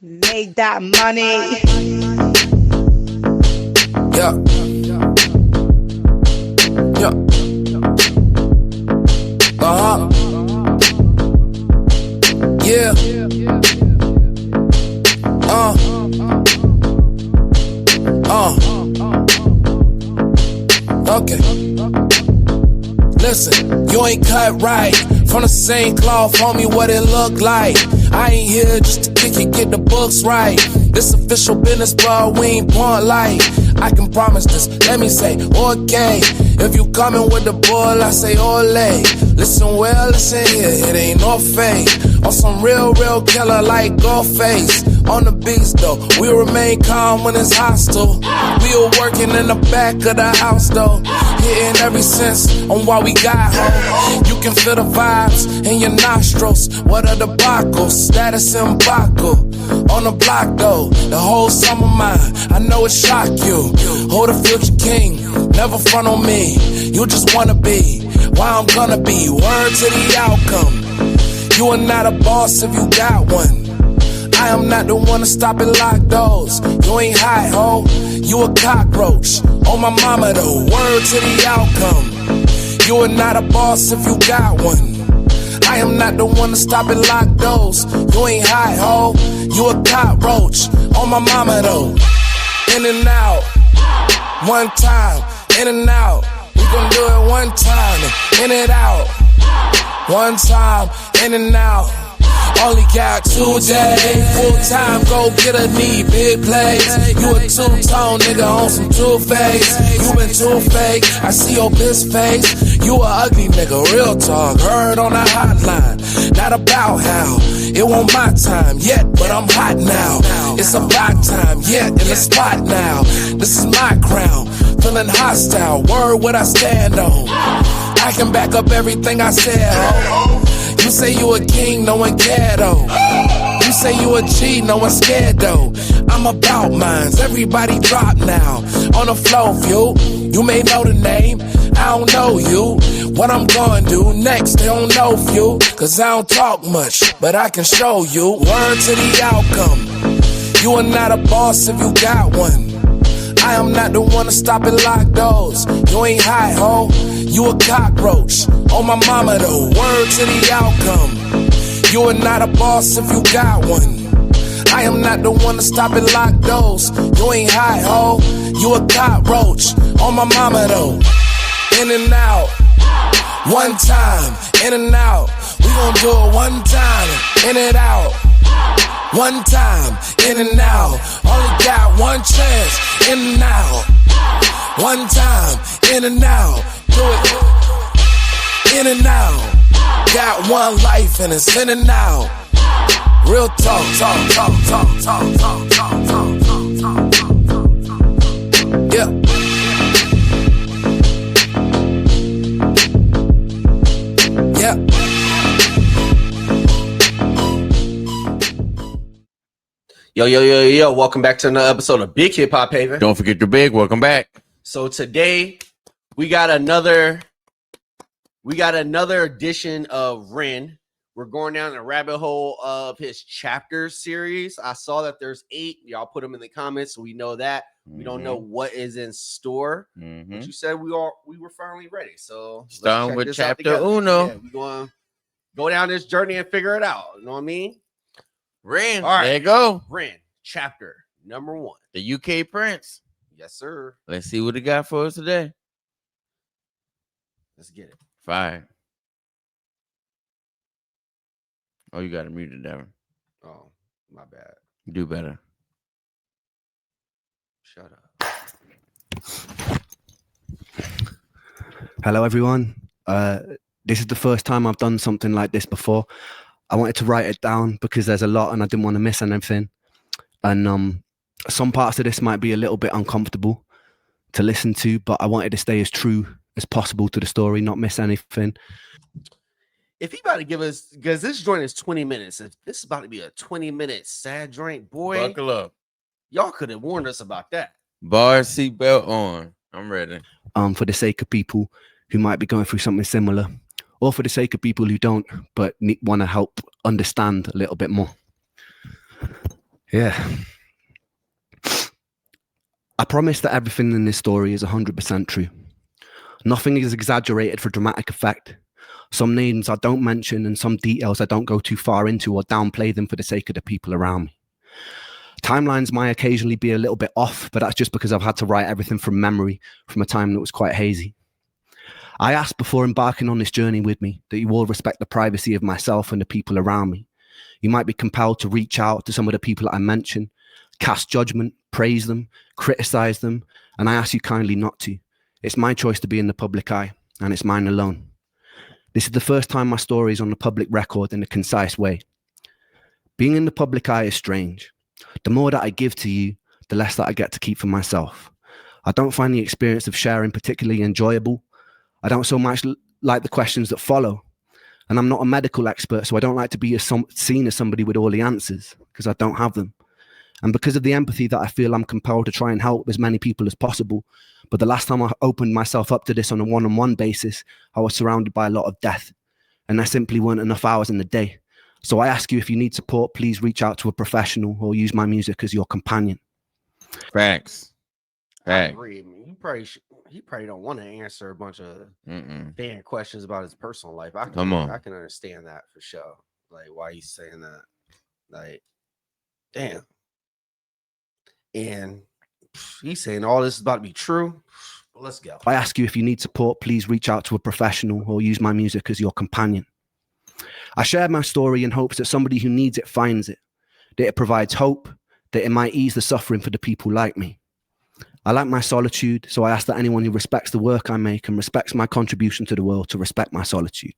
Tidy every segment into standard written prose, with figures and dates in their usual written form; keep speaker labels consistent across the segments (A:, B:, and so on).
A: Made that money.
B: Yeah. Yeah. Yeah. Okay. Listen, you ain't cut right. From the same cloth, homie, what it look like. I ain't here just to kick it, get the books right. This official business, bro, we ain't point light. I can promise this, let me say, okay. If you coming with the bull, I say ole. Listen well, listen here, it ain't no fake. On some real killer like Ghostface. On the beats though, we remain calm when it's hostile. We were working in the back of the house though, hitting every sense on why we got home. You can feel the vibes in your nostrils. What are the buckles? Status in Baco. On the block though, the whole summer mine. I know it shock you. Hold the future king, never front on me. You just wanna be, why I'm gonna be. Word to the outcome. You are not a boss if you got one. I am not the one to stop and lock doors. You ain't high, ho. You a cockroach. On my mama though, word to the outcome. You are not a boss if you got one. I am not the one to stop and lock doors. You ain't high, ho. You a cockroach. On my mama though. In and out. One time. In and out. We gon' do it one time. In and out. One time. In and out. Only got 2 days. Full time, go get a knee, big plays. You a two-tone nigga on some two-face. You been too-fake, I see your bitch face. You a ugly nigga, real talk, heard on the hotline. Not about how, it won't my time yet, but I'm hot now. It's about time, yet in the spot now. This is my crown, feeling hostile, word what I stand on. I can back up everything I said, ho. You say you a king, no one care though. You say you a G, no one scared though. I'm about mines, everybody drop now. On the flow, view, you may know the name, I don't know you. What I'm gonna do next, they don't know you. Cause I don't talk much, but I can show you. Word to the outcome. You are not a boss if you got one. I am not the one to stop and lock doors. You ain't high, ho. You a cockroach. On my mama though, word to the outcome. You are not a boss if you got one. I am not the one to stop and lock doors. You ain't high, ho. You a cockroach. On my mama though. In and out. One time. In and out. We gon' do it one time. In and out. One time. In and out. Only got one chance. In and out. One time. In and out. Do it. In and out. Got one life and it's in and out. Real talk, talk, talk, talk, talk, talk, talk, talk, talk, talk, talk. Yeah. Yeah.
C: Yo, welcome back to another episode of Big Hip Hop Haven.
D: Don't forget your big. Welcome back.
C: So today we got another edition of Ren. We're going down the rabbit hole of his chapter series. I saw that there's 8. Y'all put them in the comments so we know that. We don't know what is in store. But you said we were finally ready. So
D: starting with chapter uno.
C: Yeah, we're going to go down this journey and figure it out. You know what I mean?
D: Ren.
C: All right.
D: There you go.
C: Ren, chapter number 1.
D: The UK Prince.
C: Yes, sir.
D: Let's see what he got for us today.
C: Let's get it.
D: Fire. Oh, you got to mute it, Devin.
C: Oh, my bad.
D: Do better.
C: Shut up.
E: Hello, everyone. This is the first time I've done something like this before. I wanted to write it down because there's a lot and I didn't want to miss anything. And some parts of this might be a little bit uncomfortable to listen to, but I wanted to stay as true as possible to the story, not miss anything.
C: If he about to give us, because this joint is 20 minutes, if this is about to be a 20-minute sad joint, boy,
D: Buckle up.
C: y'all could have warned us about that.
D: Bar seatbelt on. I'm ready.
E: For the sake of people who might be going through something similar, or for the sake of people who don't, but want to help understand a little bit more. Yeah. I promise that everything in this story is 100% true. Nothing is exaggerated for dramatic effect. Some names I don't mention and some details I don't go too far into or downplay them for the sake of the people around me. Timelines might occasionally be a little bit off, but that's just because I've had to write everything from memory from a time that was quite hazy. I asked before embarking on this journey with me that you all respect the privacy of myself and the people around me. You might be compelled to reach out to some of the people that I mention, cast judgment, praise them, criticize them, and I ask you kindly not to. It's my choice to be in the public eye, and it's mine alone. This is the first time my story is on the public record in a concise way. Being in the public eye is strange. The more that I give to you, the less that I get to keep for myself. I don't find the experience of sharing particularly enjoyable. I don't so much like the questions that follow. And I'm not a medical expert, so I don't like to be seen as somebody with all the answers, because I don't have them. And because of the empathy that I feel, I'm compelled to try and help as many people as possible. But the last time I opened myself up to this on a one-on-one basis, I was surrounded by a lot of death. And there simply weren't enough hours in the day. So I ask you, if you need support, please reach out to a professional or use my music as your companion.
D: Facts.
C: I
D: Facts.
C: agree. I mean, he probably don't want to answer a bunch of fan questions about his personal life. I can understand that for sure. Like, why he's saying that. Like, damn. And he's saying all this is about to be true. Let's go.
E: I ask you, if you need support, please reach out to a professional or use my music as your companion. I share my story in hopes that somebody who needs it finds it, that it provides hope, that it might ease the suffering for the people like me. I like my solitude, so I ask that anyone who respects the work I make and respects my contribution to the world to respect my solitude.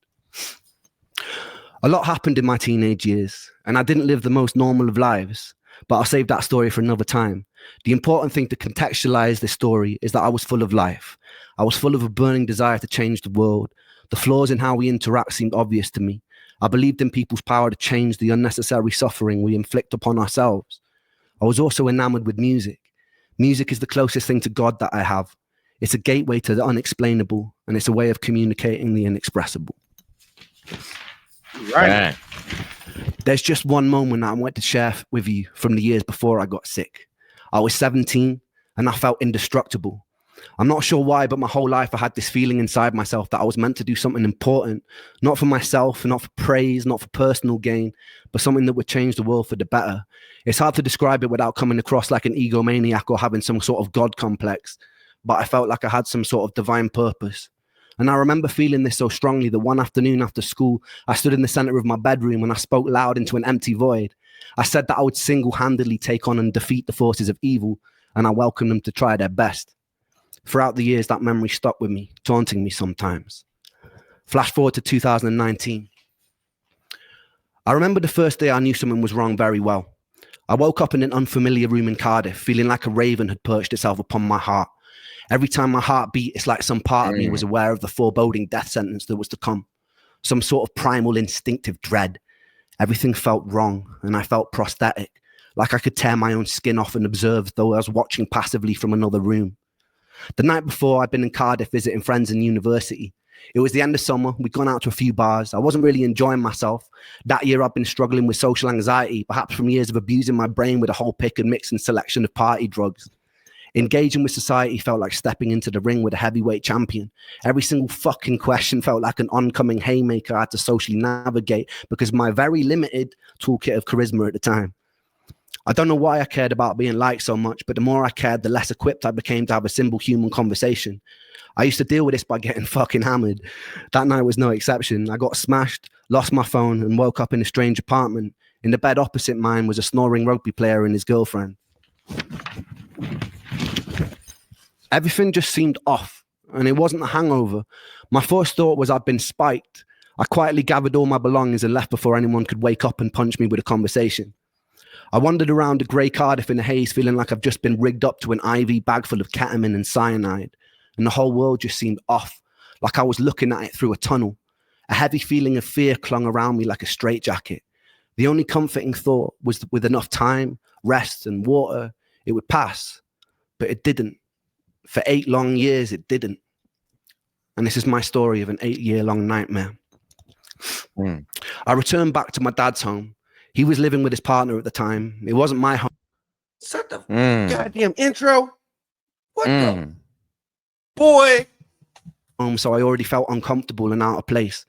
E: A lot happened in my teenage years, and I didn't live the most normal of lives, but I'll save that story for another time. The important thing to contextualize this story is that I was full of life. I was full of a burning desire to change the world. The flaws in how we interact seemed obvious to me. I believed in people's power to change the unnecessary suffering we inflict upon ourselves. I was also enamored with music. Music is the closest thing to God that I have. It's a gateway to the unexplainable, and it's a way of communicating the inexpressible.
C: Right.
E: There's just one moment that I want to share with you from the years before I got sick. I was 17 and I felt indestructible. I'm not sure why, but my whole life I had this feeling inside myself that I was meant to do something important, not for myself, not for praise, not for personal gain, but something that would change the world for the better. It's hard to describe it without coming across like an egomaniac or having some sort of God complex, but I felt like I had some sort of divine purpose. And I remember feeling this so strongly that one afternoon after school, I stood in the center of my bedroom and I spoke loud into an empty void. I said that I would single-handedly take on and defeat the forces of evil, and I welcomed them to try their best. Throughout the years, that memory stuck with me, taunting me sometimes. Flash forward to 2019. I remember the first day I knew something was wrong very well. I woke up in an unfamiliar room in Cardiff, feeling like a raven had perched itself upon my heart. Every time my heart beat, it's like some part of me was aware of the foreboding death sentence that was to come. Some sort of primal instinctive dread. Everything felt wrong, and I felt prosthetic, like I could tear my own skin off and observe, though I was watching passively from another room. The night before, I'd been in Cardiff visiting friends in university. It was the end of summer. We'd gone out to a few bars. I wasn't really enjoying myself. That year, I'd been struggling with social anxiety, perhaps from years of abusing my brain with a whole pick and mix and selection of party drugs. Engaging with society felt like stepping into the ring with a heavyweight champion. Every single fucking question felt like an oncoming haymaker I had to socially navigate because of my very limited toolkit of charisma at the time. I don't know why I cared about being liked so much, but the more I cared, the less equipped I became to have a simple human conversation. I used to deal with this by getting fucking hammered. That night was no exception. I got smashed, lost my phone, and woke up in a strange apartment. In the bed opposite mine was a snoring rugby player and his girlfriend. Everything just seemed off, and it wasn't a hangover. My first thought was I'd been spiked. I quietly gathered all my belongings and left before anyone could wake up and punch me with a conversation. I wandered around a grey Cardiff in the haze, feeling like I've just been rigged up to an IV bag full of ketamine and cyanide, and the whole world just seemed off, like I was looking at it through a tunnel. A heavy feeling of fear clung around me like a straitjacket. The only comforting thought was that with enough time, rest, and water, it would pass. But it didn't. For 8 long years, it didn't. And this is my story of an 8-year-long nightmare. I returned back to my dad's home. He was living with his partner at the time. It wasn't my home.
C: Set the goddamn intro. What the
D: Mm.
C: boy?
E: So I already felt uncomfortable and out of place.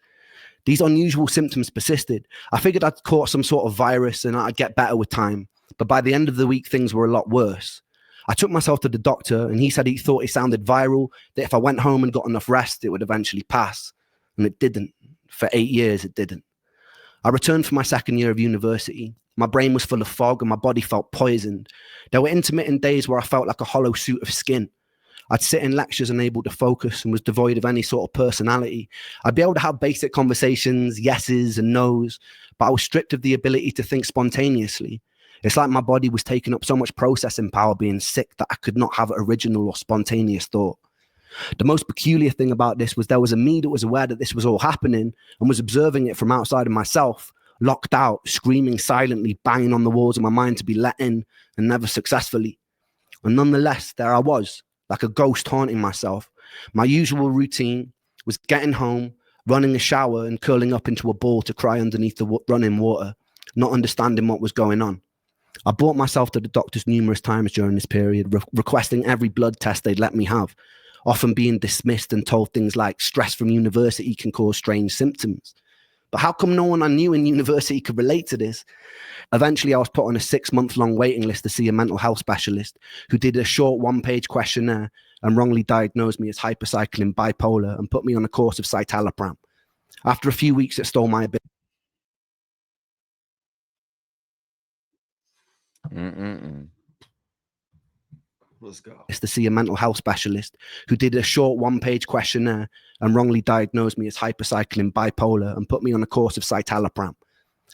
E: These unusual symptoms persisted. I figured I'd caught some sort of virus and I'd get better with time. But by the end of the week, things were a lot worse. I took myself to the doctor and he said he thought it sounded viral, that if I went home and got enough rest, it would eventually pass. And it didn't. For 8 years, it didn't. I returned for my second year of university. My brain was full of fog and my body felt poisoned. There were intermittent days where I felt like a hollow suit of skin. I'd sit in lectures unable to focus and was devoid of any sort of personality. I'd be able to have basic conversations, yeses and nos, but I was stripped of the ability to think spontaneously. It's like my body was taking up so much processing power being sick that I could not have original or spontaneous thought. The most peculiar thing about this was there was a me that was aware that this was all happening and was observing it from outside of myself, locked out, screaming silently, banging on the walls of my mind to be let in, and never successfully. And nonetheless, there I was, like a ghost haunting myself. My usual routine was getting home, running a shower and curling up into a ball to cry underneath the running water, not understanding what was going on. I brought myself to the doctors numerous times during this period, requesting every blood test they'd let me have, often being dismissed and told things like stress from university can cause strange symptoms. But how come no one I knew in university could relate to this? Eventually, I was put on a 6-month-long waiting list to see a mental health specialist who did a short 1-page questionnaire and wrongly diagnosed me as hypercycling bipolar and put me on a course of citalopram. After a few weeks, it stole my ability
C: Let's go.
E: to see a mental health specialist who did a short 1-page questionnaire and wrongly diagnosed me as hypercycling bipolar and put me on a course of citalopram.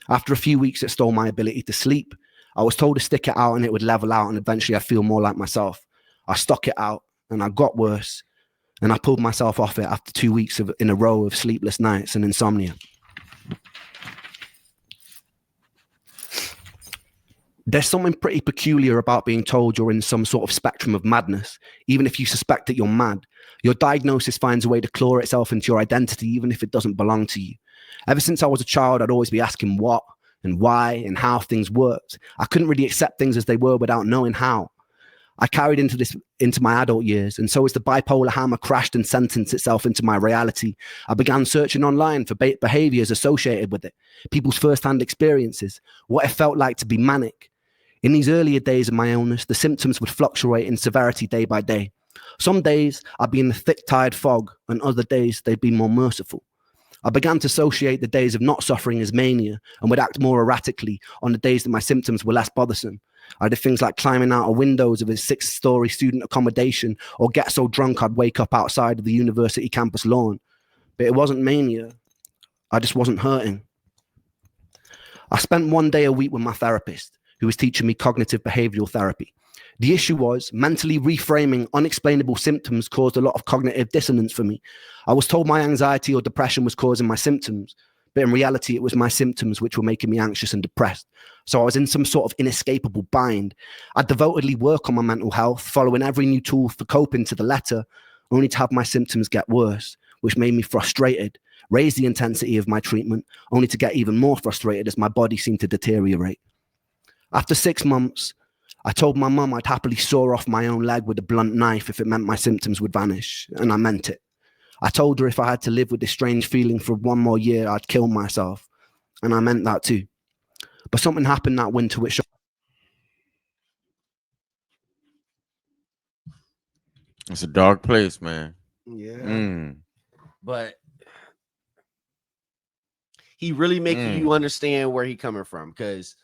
E: After a few weeks, it stole my ability to sleep. I was told to stick it out and it would level out and eventually I'd feel more like myself. I stuck it out and I got worse and I pulled myself off it after 2 weeks in a row of sleepless nights and insomnia. There's something pretty peculiar about being told you're in some sort of spectrum of madness, even if you suspect that you're mad. Your diagnosis finds a way to claw itself into your identity, even if it doesn't belong to you. Ever since I was a child, I'd always be asking what and why and how things worked. I couldn't really accept things as they were without knowing how. I carried into my adult years, and so as the bipolar hammer crashed and sentenced itself into my reality, I began searching online for behaviors associated with it, people's first-hand experiences, what it felt like to be manic. In these earlier days of my illness, the symptoms would fluctuate in severity day by day. Some days I'd be in the thick, tired fog, and other days they'd be more merciful. I began to associate the days of not suffering as mania and would act more erratically on the days that my symptoms were less bothersome. I did things like climbing out of windows of a 6-story student accommodation or get so drunk I'd wake up outside of the university campus lawn. But it wasn't mania. I just wasn't hurting. I spent 1 day a week with my therapist, who was teaching me cognitive behavioral therapy. The issue was mentally reframing unexplainable symptoms caused a lot of cognitive dissonance for me. I was told my anxiety or depression was causing my symptoms, but in reality, it was my symptoms which were making me anxious and depressed. So I was in some sort of inescapable bind. I devotedly work on my mental health, following every new tool for coping to the letter, only to have my symptoms get worse, which made me frustrated, raise the intensity of my treatment, only to get even more frustrated as my body seemed to deteriorate. After 6 months, I told my mum I'd happily saw off my own leg with a blunt knife if it meant my symptoms would vanish, and I meant it. I told her if I had to live with this strange feeling for 1 more year, I'd kill myself, and I meant that too. But something happened that winter which...
D: It's a dark place, man.
C: Yeah. But he really making you understand where he coming from, because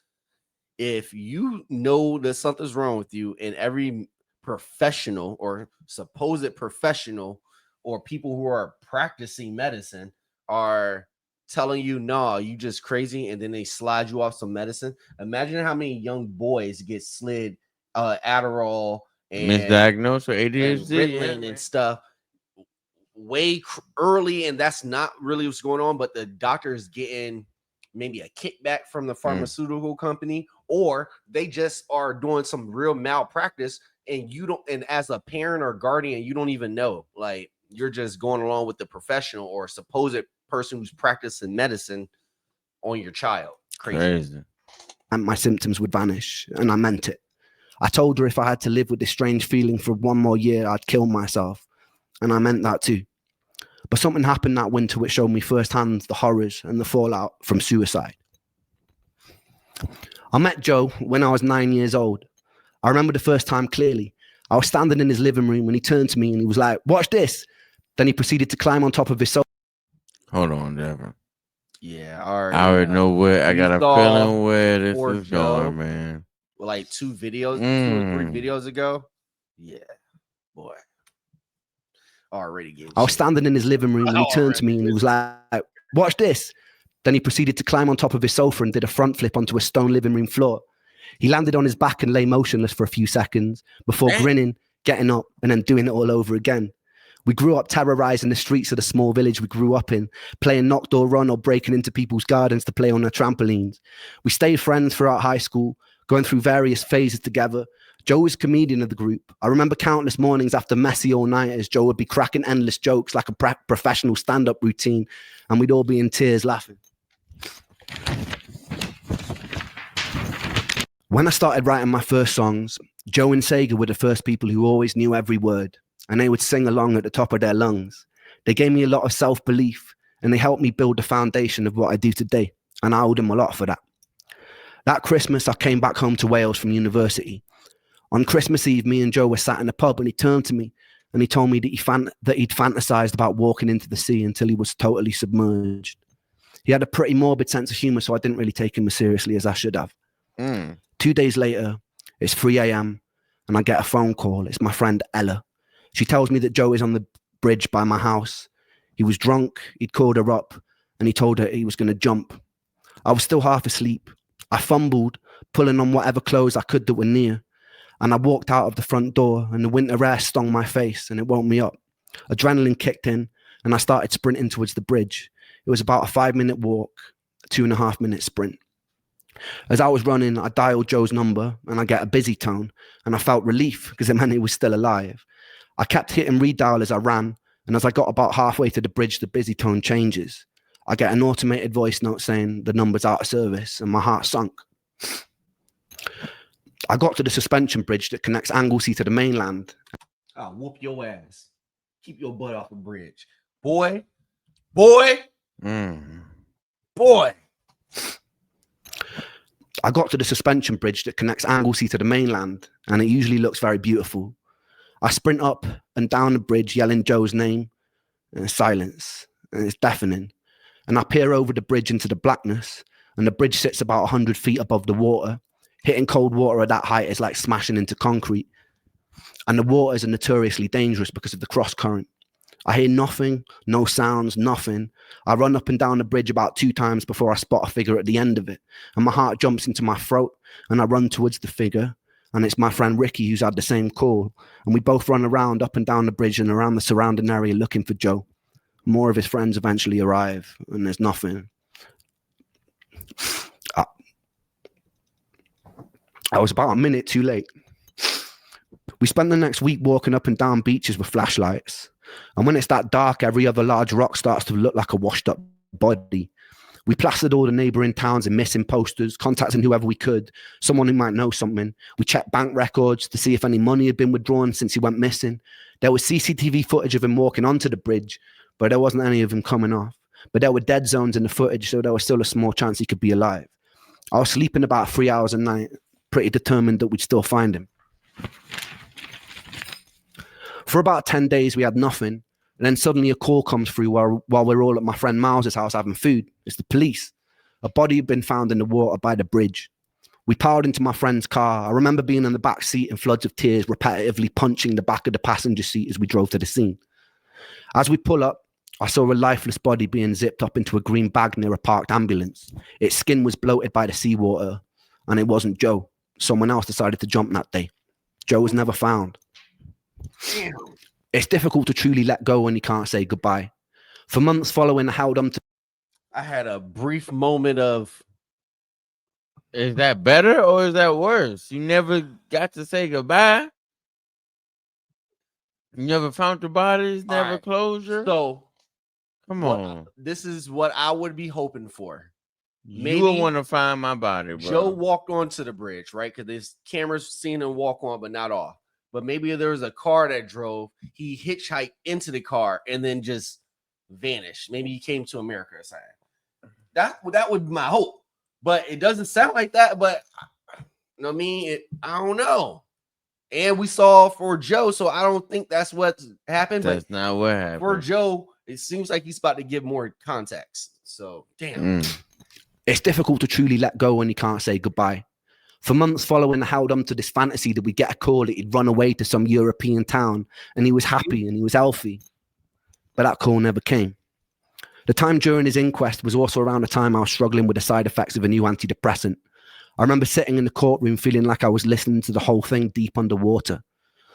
C: if you know that something's wrong with you and every professional or supposed professional or people who are practicing medicine are telling you, no, you just crazy, and then they slide you off some medicine. Imagine how many young boys get slid Adderall and
D: misdiagnosed with ADHD
C: Ritalin and stuff way early, and that's not really what's going on, but the doctor is getting maybe a kickback from the pharmaceutical company, or they just are doing some real malpractice, and you don't, and as a parent or guardian, you don't even know. Like, you're just going along with the professional or supposed person who's practicing medicine on your child. Crazy.
E: my symptoms would vanish, and I meant it. I told her if I had to live with this strange feeling for one more year, I'd kill myself, and I meant that too. But something happened that winter which showed me firsthand the horrors and the fallout from suicide. I met Joe when I was 9 years old. I remember the first time clearly. I was standing in his living room and he turned to me and he was like, "Watch this." Then he proceeded to climb on top of his sofa.
D: Hold on, Devin.
C: Yeah,
D: I already know where I got a feeling where this
C: poor
D: is
C: Joe.
D: going, man.
C: Like 2 or 3 videos ago. Yeah, boy. Already getting
E: I was standing in his living room and he turned to me and he was like, "Watch this." Then he proceeded to climb on top of his sofa and did a front flip onto a stone living room floor. He landed on his back and lay motionless for a few seconds before grinning, getting up, and then doing it all over again. We grew up terrorizing the streets of the small village we grew up in, playing knock door run or breaking into people's gardens to play on their trampolines. We stayed friends throughout high school, going through various phases together. Joe was comedian of the group. I remember countless mornings after messy all-nighters, Joe would be cracking endless jokes like a professional stand-up routine, and we'd all be in tears laughing. When I started writing my first songs, Joe and Sega were the first people who always knew every word, and they would sing along at the top of their lungs. They gave me a lot of self-belief, and they helped me build the foundation of what I do today, and I owe them a lot for that. That Christmas, I came back home to Wales from university. On Christmas Eve, me and Joe were sat in a pub, and he turned to me, and he told me that he'd fantasized about walking into the sea until he was totally submerged. He had a pretty morbid sense of humor, so I didn't really take him as seriously as I should have. 2 days later, it's 3 a.m. and I get a phone call. It's my friend Ella. She tells me that Joe is on the bridge by my house. He was drunk, he'd called her up, and he told her he was going to jump. I was still half asleep. I fumbled, pulling on whatever clothes I could that were near, and I walked out of the front door, and the winter air stung my face, and it woke me up. Adrenaline kicked in, and I started sprinting towards the bridge. It was about a 5-minute walk, a 2.5-minute sprint. As I was running, I dialed Joe's number and I get a busy tone, and I felt relief because it meant he was still alive. I kept hitting redial as I ran, and as I got about halfway to the bridge, the busy tone changes. I get an automated voice note saying the number's out of service, and my heart sunk. I got to the suspension bridge that connects Anglesey to the mainland.
C: I'll whoop your ass. Keep your butt off the bridge. Boy.
E: I got to the suspension bridge that connects Anglesey to the mainland, and it usually looks very beautiful. I sprint up and down the bridge yelling Joe's name, and silence, and it's deafening. And I peer over the bridge into the blackness, and the bridge sits about 100 feet above the water. Hitting cold water at that height is like smashing into concrete. And the waters are notoriously dangerous because of the cross current. I hear nothing, no sounds, nothing. I run up and down the bridge about 2 times before I spot a figure at the end of it, and my heart jumps into my throat, and I run towards the figure, and it's my friend Ricky who's had the same call, and we both run around up and down the bridge and around the surrounding area looking for Joe. More of his friends eventually arrive, and there's nothing. I was about a minute too late. We spent the next week walking up and down beaches with flashlights. And when it's that dark, every other large rock starts to look like a washed up body. We plastered all the neighboring towns in missing posters, contacting whoever we could, someone who might know something. We checked bank records to see if any money had been withdrawn since he went missing. There was CCTV footage of him walking onto the bridge, but there wasn't any of him coming off. But there were dead zones in the footage, so there was still a small chance he could be alive. I was sleeping about 3 hours a night, pretty determined that we'd still find him. For about 10 days, we had nothing. And then suddenly a call comes through while we're all at my friend Miles's house having food. It's the police. A body had been found in the water by the bridge. We piled into my friend's car. I remember being in the back seat in floods of tears, repetitively punching the back of the passenger seat as we drove to the scene. As we pull up, I saw a lifeless body being zipped up into a green bag near a parked ambulance. Its skin was bloated by the seawater, and it wasn't Joe. Someone else decided to jump that day. Joe was never found.
C: Damn.
E: It's difficult to truly let go when you can't say goodbye. For months following, I held on to...
C: I had a brief moment of...
D: Is that better or is that worse? You never got to say goodbye? You never found the bodies, never
C: right.
D: closure?
C: So,
D: come on.
C: This is what I would be hoping for.
D: You will want to find my body, bro.
C: Joe walked onto the bridge, right? Because there's cameras seen him walk on, but not off. But maybe there was a car that drove. He hitchhiked into the car and then just vanished. Maybe he came to America or something. That would be my hope. But it doesn't sound like that. But you know what I mean? I don't know. And we saw for Joe, so I don't think that's what happened.
D: That's not what happened.
C: For Joe, it seems like he's about to give more context. So, damn.
E: It's difficult to truly let go when you can't say goodbye. For months following, I held on to this fantasy that we'd get a call that he'd run away to some European town and he was happy and he was healthy. But that call never came. The time during his inquest was also around the time I was struggling with the side effects of a new antidepressant. I remember sitting in the courtroom feeling like I was listening to the whole thing deep underwater.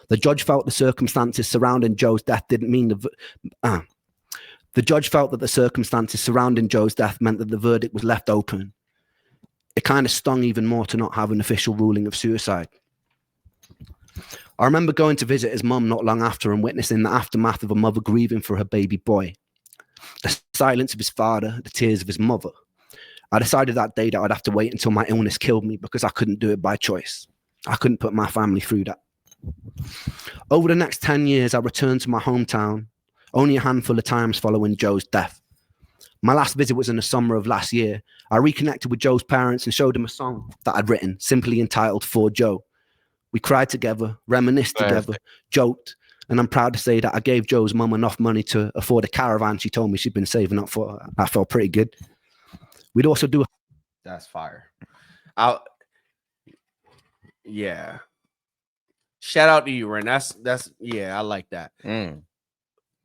E: The judge felt the circumstances surrounding Joe's death didn't mean the judge felt that the circumstances surrounding Joe's death meant that the verdict was left open. It kind of stung even more to not have an official ruling of suicide. I remember going to visit his mum not long after and witnessing the aftermath of a mother grieving for her baby boy. The silence of his father, the tears of his mother. I decided that day that I'd have to wait until my illness killed me because I couldn't do it by choice. I couldn't put my family through that. Over the next 10 years, I returned to my hometown only a handful of times following Joe's death. My last visit was in the summer of last year. I reconnected with Joe's parents and showed them a song that I'd written, simply entitled For Joe. We cried together, reminisced together, joked, and I'm proud to say that I gave Joe's mum enough money to afford a caravan she told me she'd been saving up for. That felt pretty good. We'd also do.
C: That's fire. Yeah. Shout out to you, Ren. That's yeah, I like that.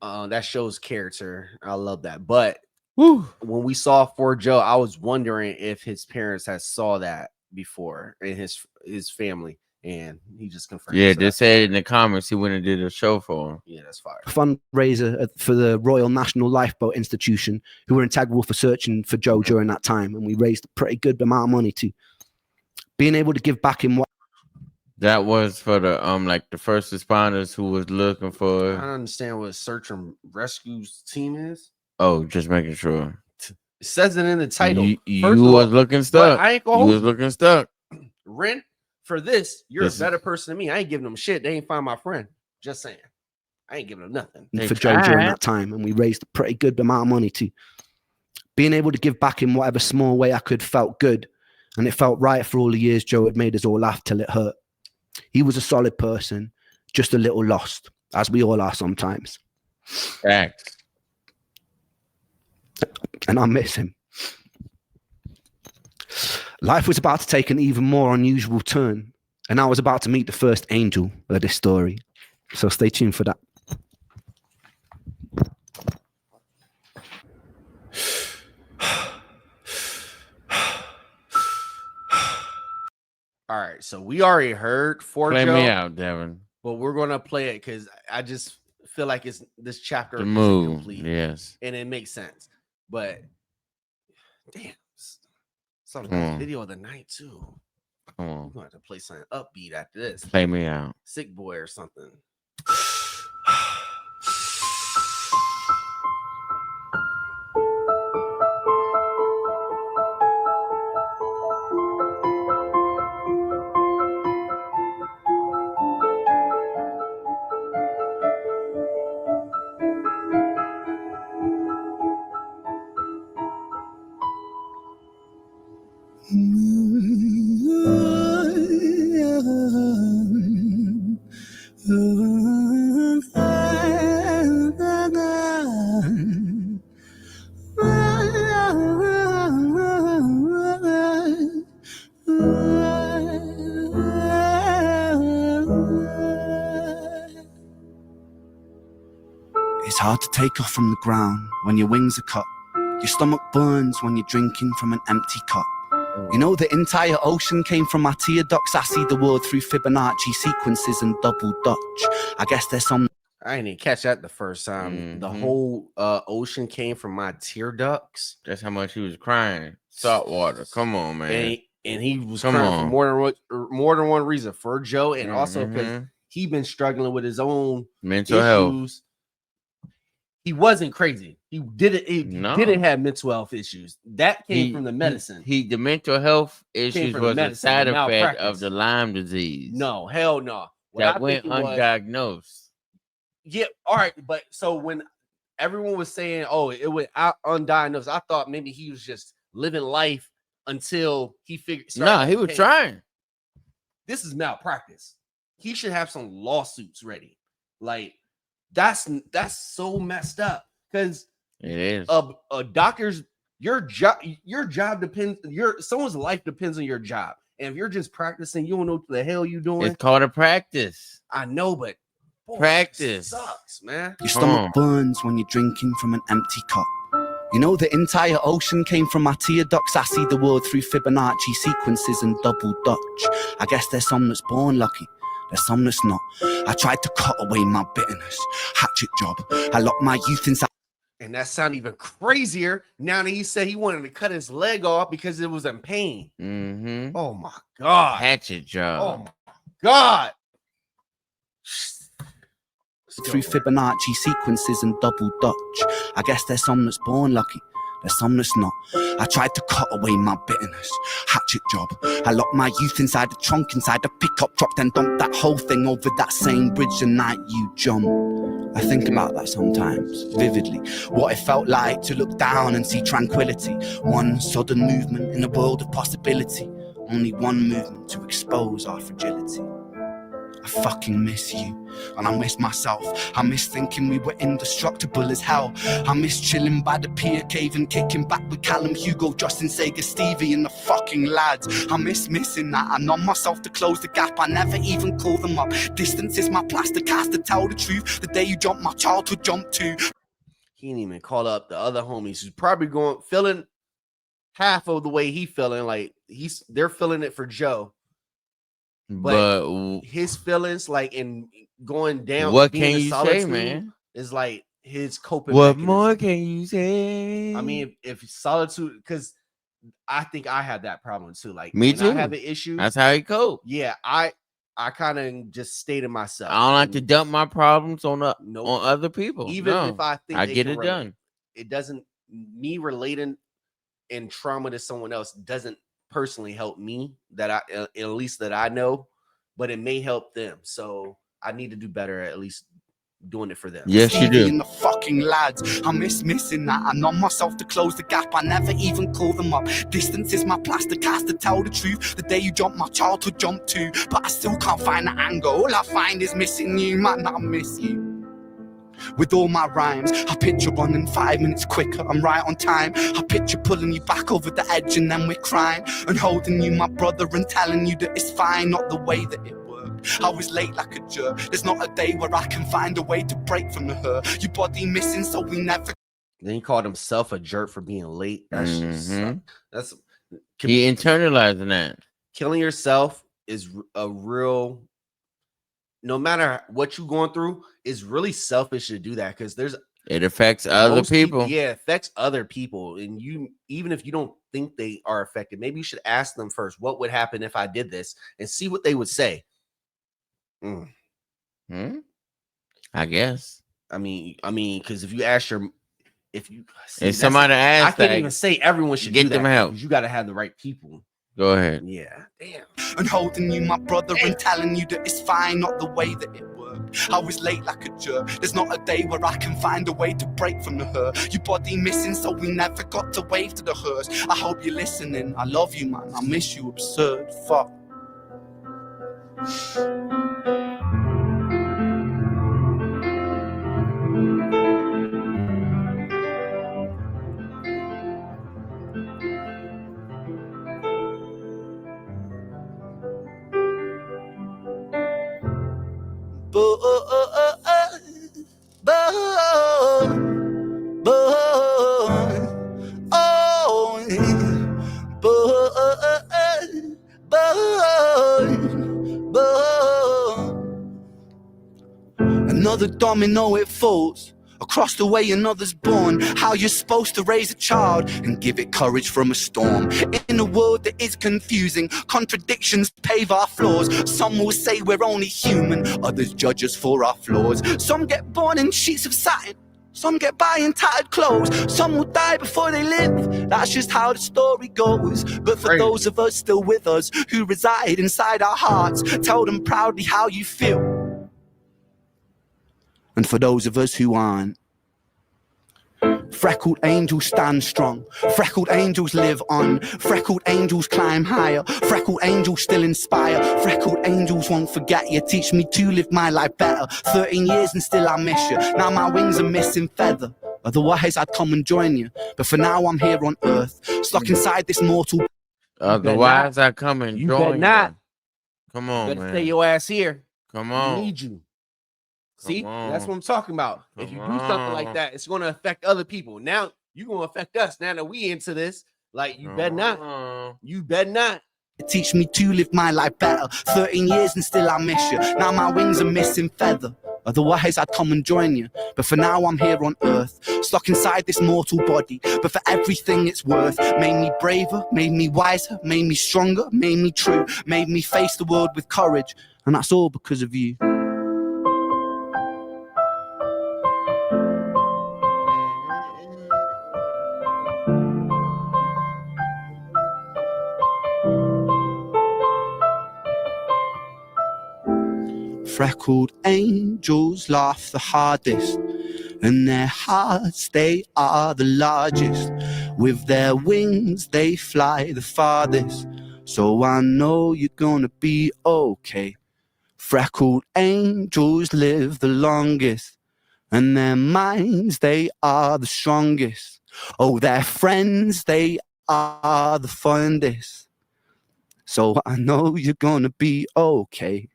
C: That shows character. I love that. But when we saw For Joe, I was wondering if his parents had saw that before in his family, and he just confirmed.
D: Yeah,
C: so
D: they said in the comments he went and did a show for him.
C: Yeah, that's fire.
E: Fundraiser for the Royal National Lifeboat Institution, who were integral for searching for Joe during that time, and we raised a pretty good amount of money too. Being able to give back in what
D: that was for the like the first responders who was looking for.
C: I don't understand what search and rescue team is.
D: Oh, just making sure.
C: It says it in the title.
D: You was looking stuck.
C: I ain't
D: gonna. You was looking stuck.
C: Ren, for this, you're a better person than me. I ain't giving them shit. They ain't find my friend. Just saying. I ain't giving them nothing.
E: For Joe during that time, and we raised a pretty good amount of money too. Being able to give back in whatever small way I could felt good, and it felt right for all the years Joe had made us all laugh till it hurt. He was a solid person, just a little lost, as we all are sometimes.
D: Facts.
E: And I miss him. Life was about to take an even more unusual turn, and I was about to meet the first angel of this story. So stay tuned for that.
C: All right, so we already heard For Joe.
D: Play me out, Devin.
C: But we're gonna play it because I just feel like it's this chapter
D: the
C: isn't
D: move,
C: complete.
D: yes,
C: and it makes sense. But damn, some of the video of the night too.
D: Come on,
C: we're gonna have to play something upbeat after this.
D: Play me out,
C: Sick Boy or something.
E: It's hard to take off from the ground when your wings are cut. Your stomach burns when you're drinking from an empty cup. You know, the entire ocean came from my tear ducts. I see the world through Fibonacci sequences and double Dutch. I guess there's some...
C: I didn't even catch that the first time. The whole ocean came from my tear ducts.
D: That's how much he was crying. Salt water. Come on, man.
C: And he was crying for more than one reason. For Joe, and also because he been struggling with his own
D: mental health.
C: He wasn't crazy. He didn't have mental health issues. That came from the medicine.
D: The mental health issues was a side effect of the Lyme disease.
C: No, hell no.
D: That went undiagnosed.
C: Yeah, all right. But so when everyone was saying, oh, it went out undiagnosed, I thought maybe he was just living life until he figured.
D: No, he was trying.
C: This is malpractice. He should have some lawsuits ready. Like, that's so messed up, because
D: it is
C: a doctor's your job depends, someone's life depends on your job, and if you're just practicing, you don't know what the hell you're doing.
D: It's called a practice.
C: I know, but boy,
D: practice
C: sucks, man.
E: Your stomach burns when you're drinking from an empty cup. You know the entire ocean came from my tear ducts. I see the world through Fibonacci sequences and double Dutch. I guess there's some that's born lucky, there's some that's not. I tried to cut away my bitterness. Hatchet job. I locked my youth inside.
C: And that sounded even crazier now that he said he wanted to cut his leg off because it was in pain.
D: Mm-hmm.
C: Oh my God.
D: Hatchet job.
C: Oh my God.
E: Through Fibonacci sequences and double Dutch. I guess there's some that's born lucky, there's some that's not. I tried to cut away my bitterness. Hatchet job. I locked my youth inside the trunk, inside the pickup truck, then dumped that whole thing over that same bridge the night you jumped. I think about that sometimes, vividly. What it felt like to look down and see tranquility. One sudden movement in a world of possibility. Only one movement to expose our fragility. I fucking miss you, and I miss myself. I miss thinking we were indestructible as hell. I miss chilling by the pier cave and kicking back with Callum, Hugo, Justin, Sega, Stevie and the fucking lads. I miss missing that. I numb myself to close the gap. I never even call them up. Distance is my plaster cast to tell the truth. The day you jumped, my childhood jumped too.
C: He didn't even call up the other homies who's probably feeling half of the way he feeling. Like they're feeling it for Joe. But his feelings, like, in going down,
D: what can you say, man?
C: Is like his coping.
D: What
C: mechanism.
D: More can you say?
C: I mean, if solitude, because I think I have that problem too. Like,
D: me too.
C: I have an issue.
D: That's how he cope.
C: Yeah, I kind of just stay to myself.
D: I don't like to dump my problems on other people.
C: Even if I think
D: I get it done.
C: It doesn't. Me relating in trauma to someone else doesn't personally help me, that I at least that I know, but it may help them. So I need to do better at least doing it for them.
D: Yes, you do.
E: In the fucking lads, I miss missing that. I numb myself to close the gap. I never even call them up. Distance is my plaster cast to tell the truth. The day you jumped, my childhood jumped too. But I still can't find the anger. All I find is missing you, man. I miss you. With all my rhymes, I picture running 5 minutes quicker, I'm right on time. I picture pulling you back over the edge and then we're crying, and holding you, my brother, and telling you that it's fine, not the way that it worked. I was late like a jerk. There's not a day where I can find a way to break from the hurt. Your body missing, so we never.
C: Then he called himself a jerk for being late. That's just
D: he internalizing that.
C: Killing yourself is a real. No matter what you're going through, it's really selfish to do that, because
D: it affects other people.
C: Yeah, it affects other people. And you, even if you don't think they are affected, maybe you should ask them first, what would happen if I did this, and see what they would say.
D: I guess.
C: I mean, because if you ask
D: if somebody asks,
C: I can't even say everyone should
D: get them help.
C: You got to have the right people.
D: Go ahead.
C: Yeah, damn.
E: And holding you, my brother, and telling you that it's fine, not the way that it worked. I was late like a jerk. There's not a day where I can find a way to break from the hurt. Your body missing, so we never got to wave to the hearse. I hope you're listening. I love you, man. I miss you, absurd. Fuck. Another domino, it falls. Across the way another's born. How you're supposed to raise a child and give it courage from a storm. In a world that is confusing, contradictions pave our flaws. Some will say we're only human, others judge us for our flaws. Some get born in sheets of satin, Some get by in tattered clothes. Some will die before they live. That's just how the story goes. But for those of us still with us, who reside inside our hearts, tell them proudly how you feel. And for those of us who aren't, freckled angels stand strong. Freckled angels live on. Freckled angels climb higher. Freckled angels still inspire. Freckled angels won't forget you. Teach me to live my life better. 13 years and still I miss you. Now my wings are missing feather. Otherwise I'd come and join you. But for now I'm here on earth, stuck inside this mortal.
D: Otherwise I come and
C: You
D: join
C: better not.
D: Come on,
C: Better
D: man.
C: stay your ass here.
D: Come
C: We
D: on.
C: need you. See,
D: on.
C: that's what I'm talking about. If you do something like that, it's going to affect other people. Now you're going to affect us. Now that we into this, like you better not. You better not.
E: Teach me to live my life better. 13 years and still I miss you. Now my wings are missing feather. Otherwise I'd come and join you. But for now I'm here on earth, stuck inside this mortal body. But for everything it's worth, made me braver, made me wiser, made me stronger, made me true, made me face the world with courage. And that's all because of you. Freckled angels laugh the hardest, and their hearts, they are the largest. With their wings, they fly the farthest. So I know you're gonna be okay. Freckled angels live the longest, and their minds, they are the strongest. Oh, their friends, they are the fondest. So I know you're gonna be okay.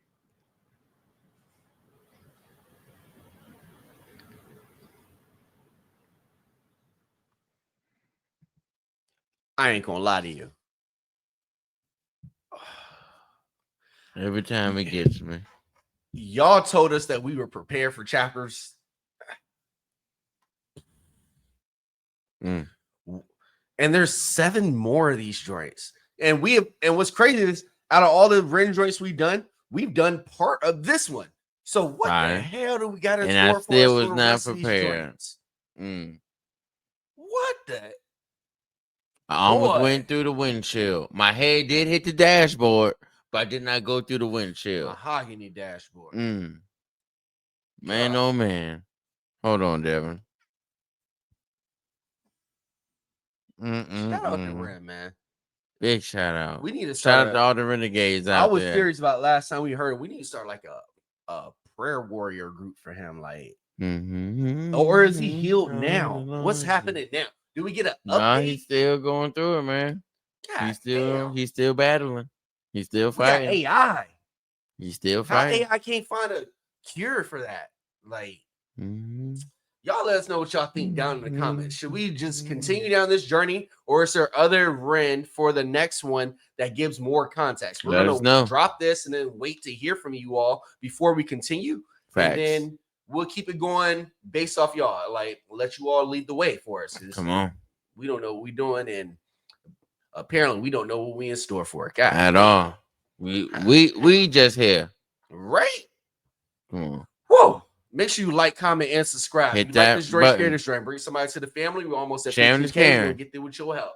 C: I ain't gonna lie to you.
D: Every time it gets me.
C: Y'all told us that we were prepared for chapters. And there's 7 more of these joints. And what's crazy is out of all the Ren joints we've done part of this one. So what the hell do we got in store for us?
D: And I still was not prepared.
C: What the?
D: I almost went through the windshield. My head did hit the dashboard, but I did not go through the windshield.
C: Mahogany dashboard.
D: Man, oh man. Hold on, Devin.
C: Shout out to Ren, man.
D: Big shout out.
C: We need to
D: shout out to all the renegades out there.
C: I was serious about last time we heard. We need to start like a prayer warrior group for him, like. Or is he healed now? What's happening now? Do we get an update?
D: Nah, he's still going through it, man. He's still battling. He's still fighting.
C: We got AI.
D: He's still fighting.
C: AI can't find a cure for that. Like, y'all let us know what y'all think down in the comments. Should we just continue down this journey, or is there other Ren for the next one that gives more context? We're gonna drop this and then wait to hear from you all before we continue.
D: Facts.
C: And then we'll keep it going based off y'all. Like, let you all lead the way for us.
D: Come on.
C: We don't know what we're doing, and apparently we don't know what we in store for. God.
D: At all. We just here.
C: Right?
D: Come on.
C: Whoa. Make sure you like, comment, and subscribe.
D: Hit
C: you
D: that
C: like this joint,
D: button.
C: share this joint. Bring somebody to the family. We're almost at
D: Sharing
C: 15K. We'll get there with your help.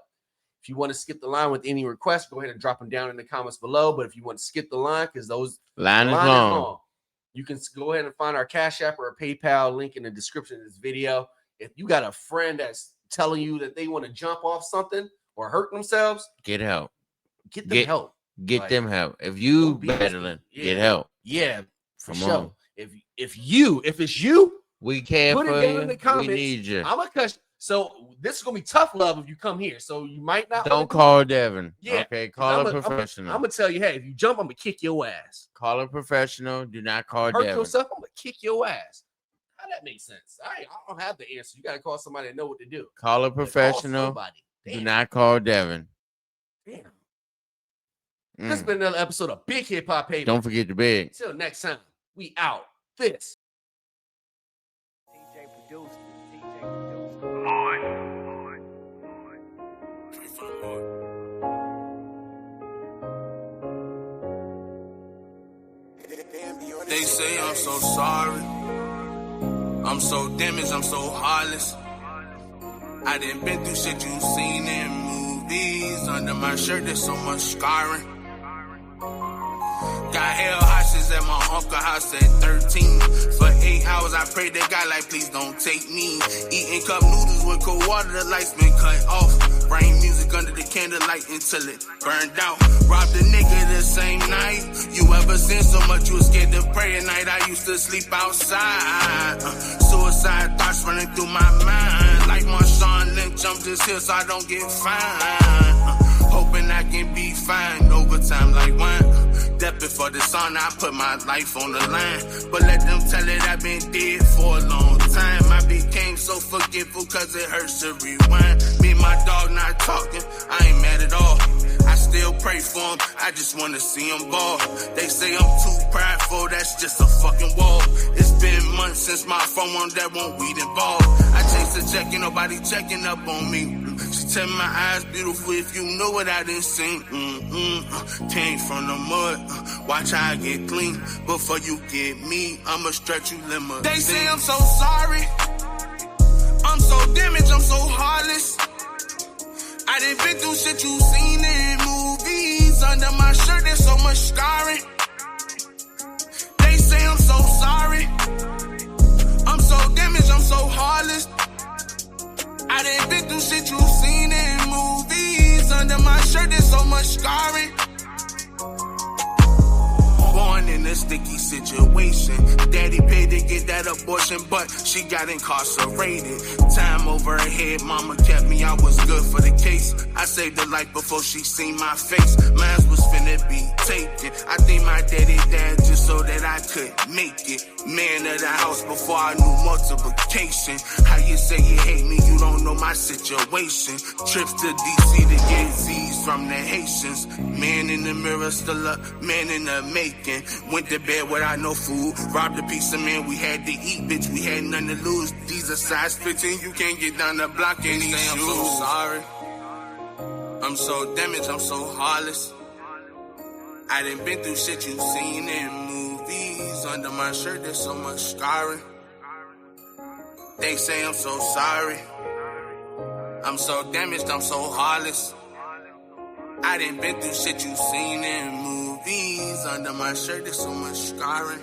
C: If you want to skip the line with any requests, go ahead and drop them down in the comments below. But if you want to skip the line, because those
D: line is long.
C: You can go ahead and find our Cash App or a PayPal link in the description of this video. If you got a friend that's telling you that they want to jump off something or hurt themselves,
D: get help.
C: Get them help.
D: Get them help. If you battling, get help.
C: Yeah, for
D: Come
C: sure.
D: on.
C: If it's you,
D: we care
C: put
D: for
C: it down
D: you.
C: in the comments.
D: We need you.
C: I'm gonna cuss. So this is gonna be tough love if you come here. So you might not.
D: Don't call Devin.
C: Yeah.
D: Okay. Call a professional.
C: I'm gonna tell you, hey, if you jump, I'm gonna kick your ass.
D: Call a professional. Do not call
C: Hurt
D: Devin.
C: yourself, I'm gonna kick your ass. How that makes sense? I don't have the answer. You gotta call somebody that know what to do.
D: Call a professional. Do not call Devin.
C: Damn. This has been another episode of Big Hip Hop Haven.
D: Don't forget the big.
C: Until next time, we out. This.
A: DJ produced.
B: They say I'm so sorry. I'm so damaged, I'm so heartless. I done been through shit you seen in movies. Under my shirt, there's so much scarring. Got hell hostage at my uncle's house at 13. For 8 hours, I prayed to God, like, please don't take me. Eating cup noodles with cold water, the lights been cut off. Rain music under the candlelight until it burned out. Robbed a nigga the same night. You ever seen so much you was scared to pray at night? I used to sleep outside. Suicide thoughts running through my mind. Like Marshawn Lynch, I'm just here so I don't get fined. Hoping I can be fine. Overtime like wine. Death before the sun, I put my life on the line. But let them tell it I've been dead for a long time. I became so forgetful cause it hurts to rewind. Me and my dog not talking, I ain't mad at all. I still pray for him, I just wanna see him ball. They say I'm too prideful, that's just a fucking wall. It's been months since my phone on that won't weed involved. I chase the check, ain't nobody checking up on me. She tell me my eyes beautiful if you know what I done seen. Came from the mud, watch how I get clean. Before you get me, I'ma stretch you limit. They say I'm so sorry, I'm so damaged, I'm so heartless. I done been through shit you seen in movies. Under my shirt there's so much scarring. They say I'm so sorry, I'm so damaged, I'm so heartless. I done been through shit you seen in movies. Under my shirt there's so much scarring. Born in a sticky situation. Daddy paid to get that abortion, but she got incarcerated. Time over her head, mama kept me, I was good for the case. I saved her life before she seen my face. Mine was finna be taken. I think my daddy died just so that I could make it. Man of the house before I knew multiplication. How you say you hate me, you don't know my situation. Trips to DC to get Z's from the Haitians. Man in the mirror, still a man in the making. Went to bed without no food. Robbed a piece of man, we had to eat, bitch. We had nothing to lose. These are size 15, you can't get down the block in these shoes. I'm so sorry, I'm so damaged, I'm so heartless. I done been through shit you seen in movies. Under my shirt there's so much scarring. They say I'm so sorry, I'm so damaged, I'm so heartless. I done been through shit you seen in movies. Under my shirt there's so much scarring.